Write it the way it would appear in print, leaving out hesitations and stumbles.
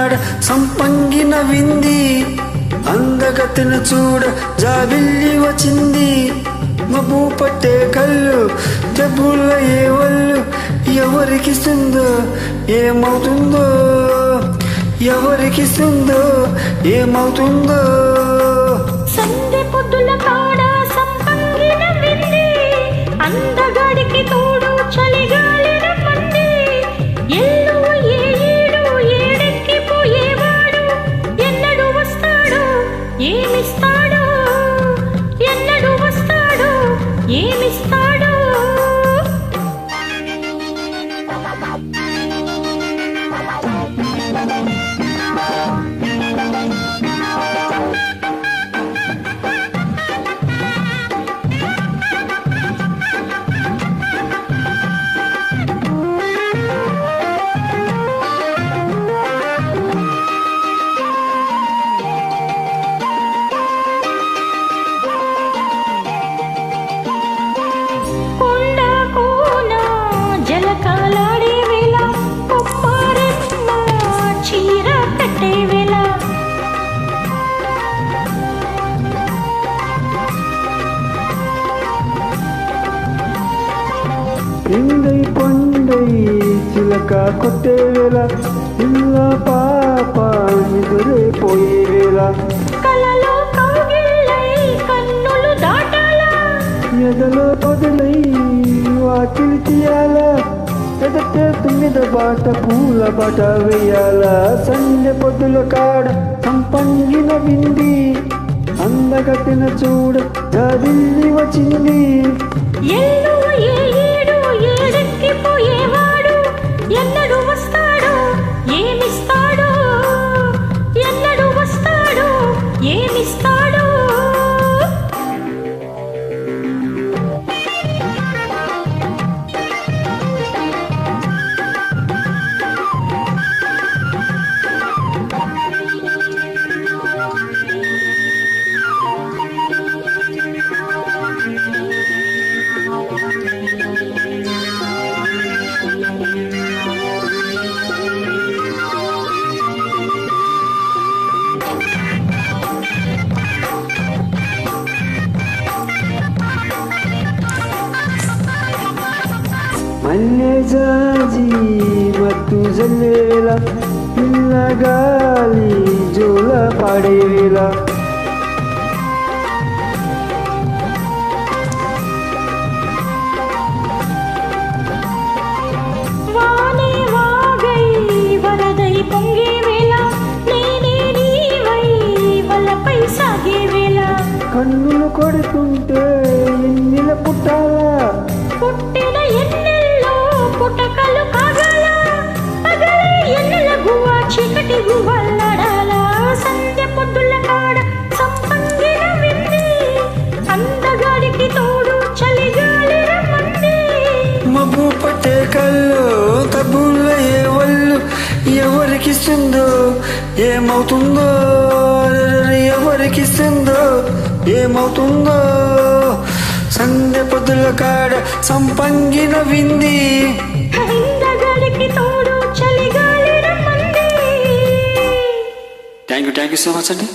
కాడ సంపంగిన వింది అందగతిన చూడ జాబిల్లి వచ్చింది మబ్బు పట్టే కళ్ళు జబ్బుల ఏ వల్లు ఎవరికిస్తుందో ఏమవుతుందో ఎవరికిస్తుందో ఏమవుతుందో సందె పొద్దుల కాడ సంపంగిన వింది అందగాడికి తోడు చలిగాలిన మంది ఎల్లు ఏడు ఏడెక్కి పోయేవాడు ఎన్నడు వస్తాడు ఏమిస్తాడు ఎన్నడు వస్తాడు ఏమిస్తాడు ఇందై పొందై చిలక కొట్టే వేళ ఇల్ల పాప నిదురే పోయే వేళ కలలో కౌగిళ్ళై కన్నులు దాటాలా ఎదలో పొదలై వాకిలి తీయాల ఎదటే తుమ్మిద బాట పూల బాట వేయాల సంధ్య పొద్దుల కాడ సంపంగిన వింది అందగతిన చూడ జాబిల్లి వచ్చింది ఎల్లు ఏడు ఏడెక్కి పోయేవాడు ఎన్నడు వస్తాడు ఏమిస్తాడు ఎన్నడు వస్తాడు ఏమిస్తాడు మల్లె జాజి మత్తు జల్లేల పిల్లగాలి జోల పాడేవేళ వానే వాగై వరదై పొంగే వేళ నేనే నీవై వలపై సాగే వేళ కన్నులు కొడుతుంటే ఎన్నిల పుట్టాలా పుట్టిన ఎన్నెల్లో పుటకలు కాగల పగలే ఎన్నెల గువ్వ చీకటి గువ్వల్లడాల సంధ్య పొద్దుల కాడ సంపంగిన వింది అందగాడికి తోడు చలిగాలి రమ్మంది మబ్బు పట్టే కళ్ళు తబ్బుల ఏ వల్లు ఎవరికిస్తుందో ఏమవుతుందో ఎవరికిస్తుందో ఏమవుతుందో సంధ్య పొద్దుల కాడ సంపంగిన వింది అందగాడికి తోడు చలిగాలి రమ్మంది థ్యాంక్ యూ సో మచ్ అండి.